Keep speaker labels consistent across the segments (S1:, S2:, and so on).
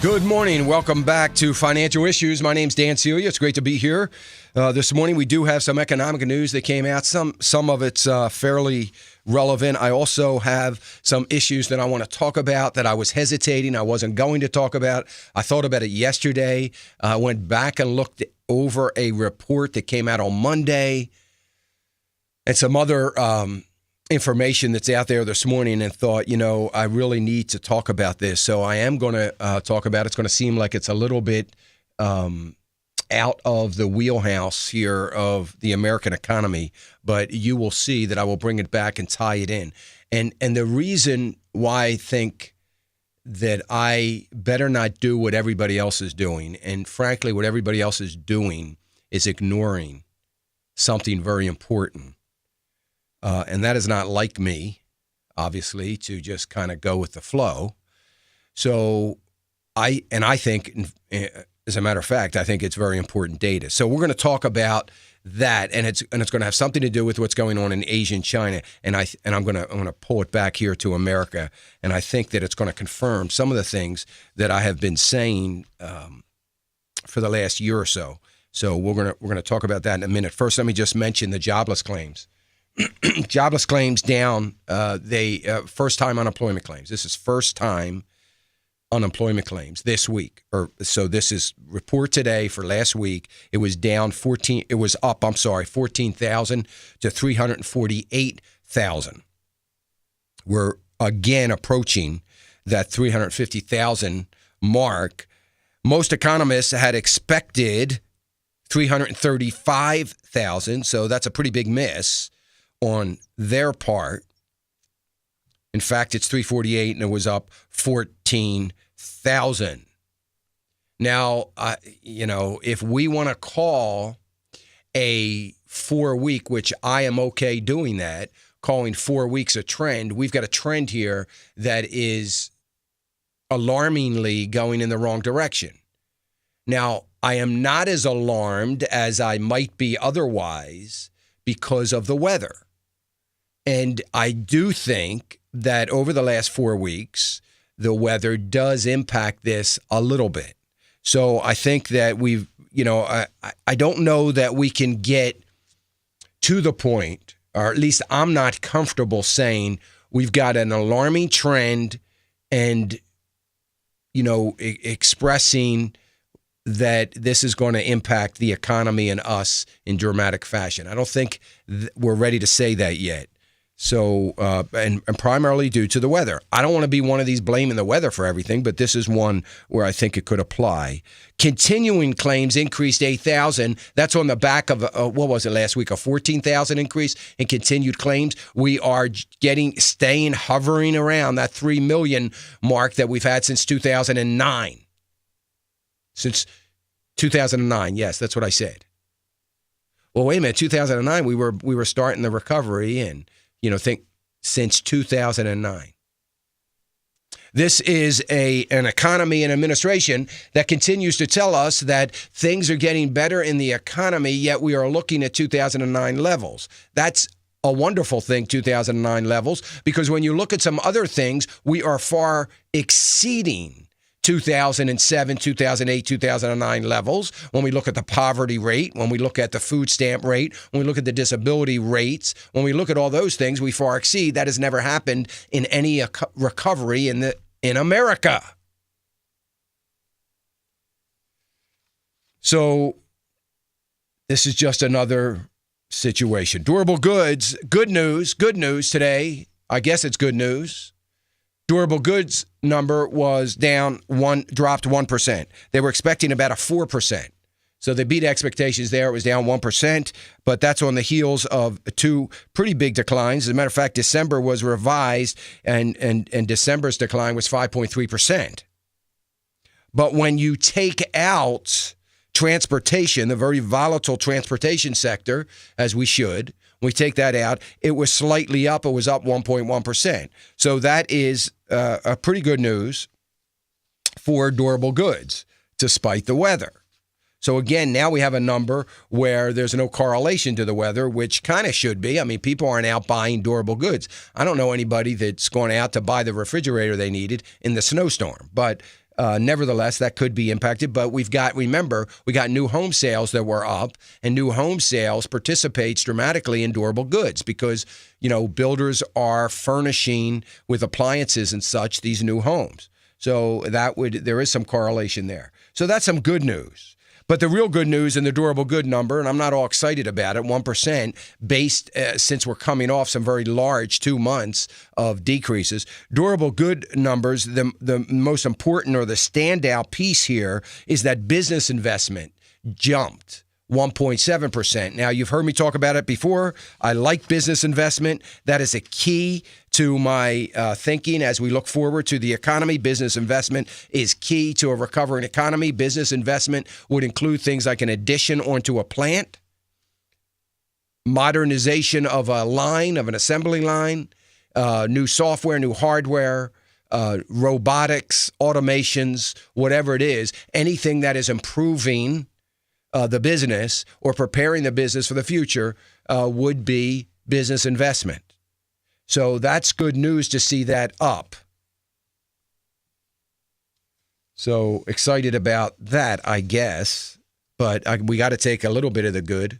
S1: Good morning. Welcome back to Financial Issues. My name's Dan Celia. It's great to be here. This morning we do have some economic news that came out. Some of it's fairly relevant. I also have some issues that I want to talk about that I was hesitating. I wasn't going to talk about. I thought about it yesterday. I went back and looked over a report that came out on Monday and some other information that's out there this morning and thought, I really need to talk about this. So I am going to talk about it. It's going to seem like it's a little bit out of the wheelhouse here of the American economy, but you will see that I will bring it back and tie it in. And the reason why I think that I better not do what everybody else is doing, and frankly, what everybody else is doing is ignoring something very important. And that is not like me, obviously, to just kind of go with the flow. So I think, as a matter of fact, I think it's very important data. So we're going to talk about that, and it's going to have something to do with what's going on in Asia and China. And I'm going to pull it back here to America, and I think that it's going to confirm some of the things that I have been saying for the last year or so. So we're going to talk about that in a minute. First, let me just mention the jobless claims. Jobless claims down. First-time unemployment claims. This is first-time unemployment claims this week. So this is report today for last week. It was down 14,000 to 348,000. We're again approaching that 350,000 mark. Most economists had expected 335,000, so that's a pretty big miss on their part. In fact, it's 348 and it was up 14,000. Now, if we want to call a 4-week, which I am okay doing that, calling 4 weeks a trend, we've got a trend here that is alarmingly going in the wrong direction. Now, I am not as alarmed as I might be otherwise because of the weather. And I do think that over the last 4 weeks, the weather does impact this a little bit. So I think that I don't know that we can get to the point, or at least I'm not comfortable saying we've got an alarming trend and, expressing that this is going to impact the economy and us in dramatic fashion. I don't think we're ready to say that yet. So, and primarily due to the weather. I don't want to be one of these blaming the weather for everything, but this is one where I think it could apply. Continuing claims increased 8,000. That's on the back of, what was it last week, a 14,000 increase in continued claims. We are hovering around that 3 million mark that we've had since 2009. Since 2009, yes, that's what I said. Well, wait a minute, 2009, we were starting the recovery and, think since 2009. This is an economy and administration that continues to tell us that things are getting better in the economy, yet we are looking at 2009 levels. That's a wonderful thing, 2009 levels, because when you look at some other things, we are far exceeding 2007, 2008, 2009 levels. When we look at the poverty rate, when we look at the food stamp rate, when we look at the disability rates, when we look at all those things, we far exceed. That has never happened in any recovery in America. So this is just another situation. Durable goods, good news today. I guess it's good news. Durable goods number was dropped 1%. They were expecting about a 4%. So they beat expectations there. It was down 1%, but that's on the heels of two pretty big declines. As a matter of fact, December was revised, and December's decline was 5.3%. But when you take out transportation, the very volatile transportation sector, as we should, we take that out, it was slightly up. It was up 1.1%. So that is a pretty good news for durable goods, despite the weather. So again, now we have a number where there's no correlation to the weather, which kind of should be. I mean, people aren't out buying durable goods. I don't know anybody that's going out to buy the refrigerator they needed in the snowstorm. But Nevertheless, that could be impacted. But remember, we got new home sales that were up, and new home sales participates dramatically in durable goods because, builders are furnishing with appliances and such these new homes. So there is some correlation there. So that's some good news. But the real good news in the durable good number, and I'm not all excited about it, 1%, based since we're coming off some very large 2 months of decreases. Durable good numbers, the most important or the standout piece here is that business investment jumped 1.7%. Now, you've heard me talk about it before. I like business investment. That is a key to my thinking as we look forward to the economy. Business investment is key to a recovering economy. Business investment would include things like an addition onto a plant, modernization of an assembly line, new software, new hardware, robotics, automations, whatever it is, anything that is improving the business or preparing the business for the future would be business investment. So that's good news to see that up. So excited about that, I guess. But we got to take a little bit of the good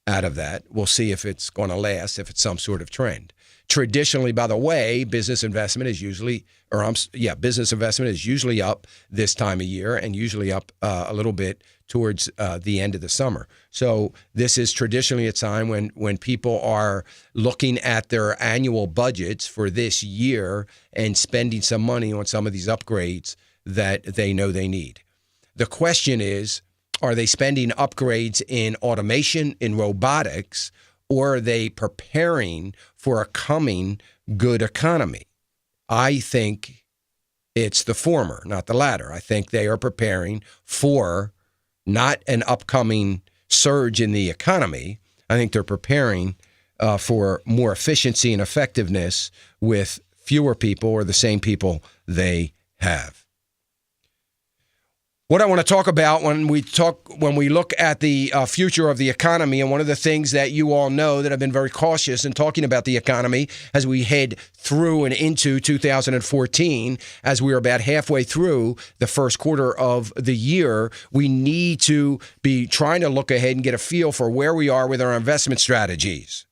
S1: out of that. We'll see if it's going to last, if it's some sort of trend. Traditionally, by the way, business investment is usually up this time of year and usually up a little bit towards the end of the summer. So this is traditionally a time when people are looking at their annual budgets for this year and spending some money on some of these upgrades that they know they need. The question is, are they spending upgrades in automation, in robotics, or are they preparing for a coming good economy? I think it's the former, not the latter. I think they are preparing for not an upcoming surge in the economy. I think they're preparing for more efficiency and effectiveness with fewer people or the same people they have. What I want to talk about when we look at the future of the economy, and one of the things that you all know that I've been very cautious in talking about the economy as we head through and into 2014, as we are about halfway through the first quarter of the year, we need to be trying to look ahead and get a feel for where we are with our investment strategies.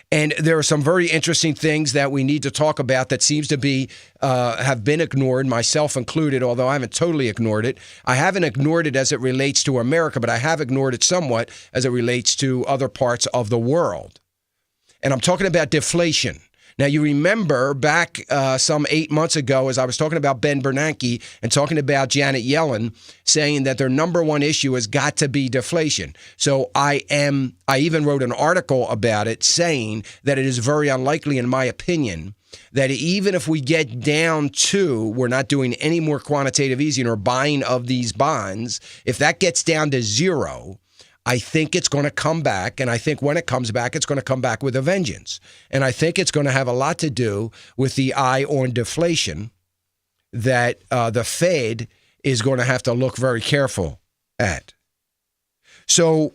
S1: And there are some very interesting things that we need to talk about that seems to be have been ignored, myself included, although I haven't totally ignored it. I haven't ignored it as it relates to America, but I have ignored it somewhat as it relates to other parts of the world. And I'm talking about deflation. Now, you remember back some 8 months ago, as I was talking about Ben Bernanke and talking about Janet Yellen, saying that their number one issue has got to be deflation. So I even wrote an article about it saying that it is very unlikely, in my opinion, that even if we get down to, we're not doing any more quantitative easing or buying of these bonds, if that gets down to zero, I think it's going to come back, and I think when it comes back, it's going to come back with a vengeance. And I think it's going to have a lot to do with the eye on deflation that the Fed is going to have to look very careful at. So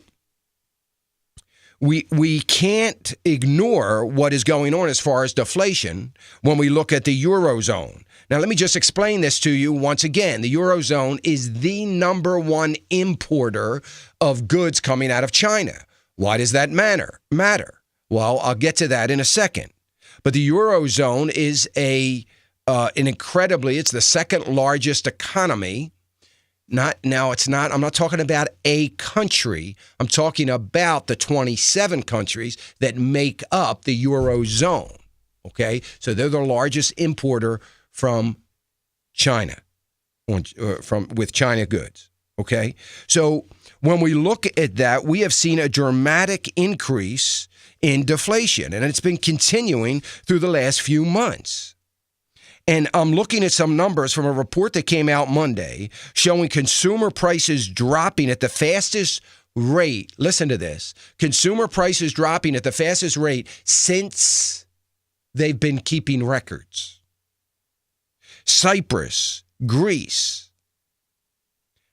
S1: we can't ignore what is going on as far as deflation when we look at the Eurozone. Now, let me just explain this to you once again. The Eurozone is the number one importer of goods coming out of China. Why does that matter? Well, I'll get to that in a second. But the Eurozone is it's the second largest economy. I'm not talking about a country. I'm talking about the 27 countries that make up the Eurozone. Okay? So they're the largest importer from China, with China goods, okay? So when we look at that, we have seen a dramatic increase in deflation, and it's been continuing through the last few months. And I'm looking at some numbers from a report that came out Monday showing consumer prices dropping at the fastest rate. Listen to this. Consumer prices dropping at the fastest rate since they've been keeping records. Cyprus, Greece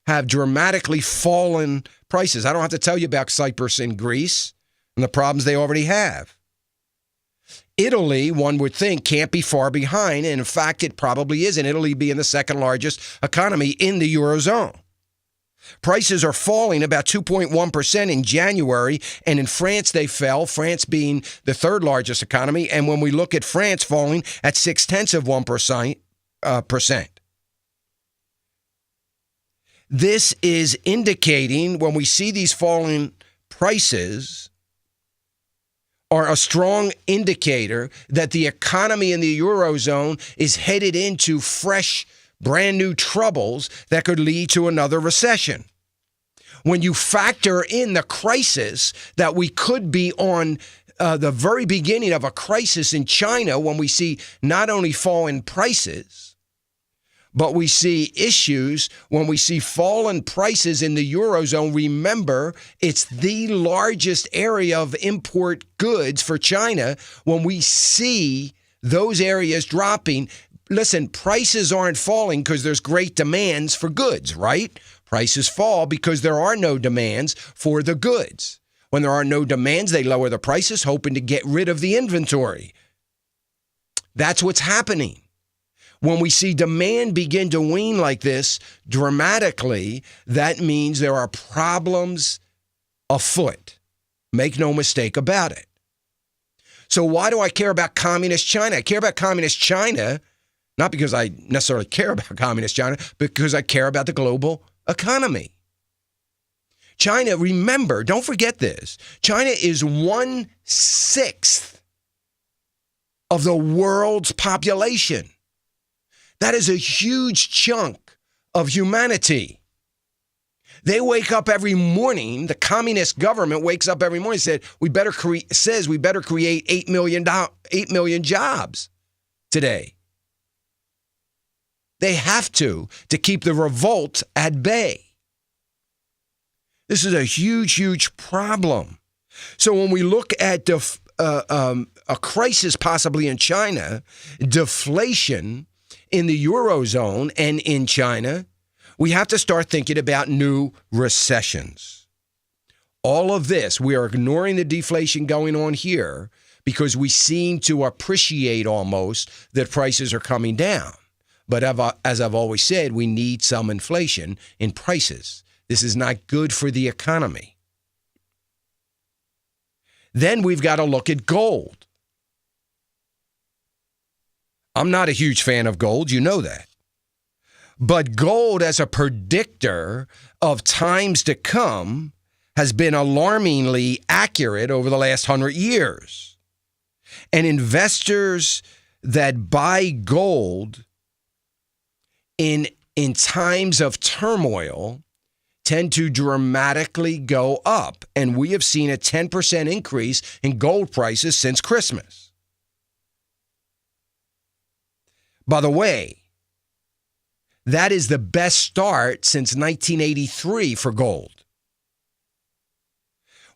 S1: have dramatically fallen prices. I don't have to tell you about Cyprus and Greece and the problems they already have. Italy, one would think, can't be far behind. And in fact, it probably isn't. Italy being the second largest economy in the Eurozone. Prices are falling about 2.1% in January, and in France they fell, France being the third largest economy, and when we look at France falling at 0.6%. This is indicating, when we see these falling prices, are a strong indicator that the economy in the Eurozone is headed into fresh, brand new troubles that could lead to another recession. When you factor in the crisis that we could be on the very beginning of a crisis in China, when we see not only falling prices, but we see issues when we see fallen prices in the Eurozone. Remember, it's the largest area of import goods for China. When we see those areas dropping, listen, prices aren't falling because there's great demands for goods, right? Prices fall because there are no demands for the goods. When there are no demands, they lower the prices, hoping to get rid of the inventory. That's what's happening. When we see demand begin to wane like this dramatically, that means there are problems afoot. Make no mistake about it. So why do I care about communist China? I care about communist China, not because I necessarily care about communist China, but because I care about the global economy. China, remember, don't forget this, China is 1/6 of the world's population. That is a huge chunk of humanity. They wake up every morning, the communist government wakes up every morning and says we better create 8 million jobs today. They have to keep the revolt at bay. This is a huge, huge problem. So when we look at a crisis possibly in China, deflation in the Eurozone and in China, we have to start thinking about new recessions. All of this, we are ignoring the deflation going on here because we seem to appreciate almost that prices are coming down. But as I've always said, we need some inflation in prices. This is not good for the economy. Then we've got to look at gold. I'm not a huge fan of gold, you know that. But gold as a predictor of times to come has been alarmingly accurate over the last 100 years. And investors that buy gold in times of turmoil tend to dramatically go up. And we have seen a 10% increase in gold prices since Christmas. By the way, that is the best start since 1983 for gold.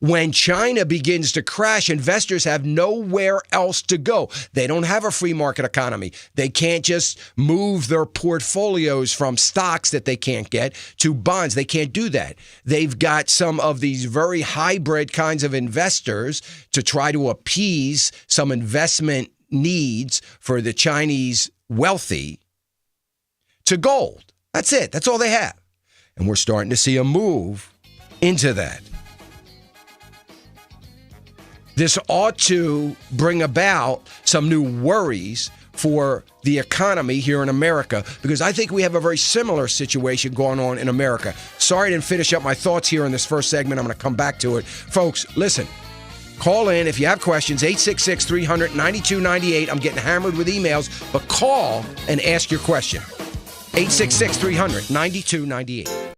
S1: When China begins to crash, investors have nowhere else to go. They don't have a free market economy. They can't just move their portfolios from stocks that they can't get to bonds. They can't do that. They've got some of these very hybrid kinds of investors to try to appease some investment needs for the Chinese wealthy to gold. That's it. That's all they have. And we're starting to see a move into that. This ought to bring about some new worries for the economy here in America, because I think we have a very similar situation going on in America. Sorry I didn't finish up my thoughts here in this first segment. I'm going to come back to it. Folks, listen. Call in if you have questions, 866-300-9298. I'm getting hammered with emails, but call and ask your question. 866-300-9298.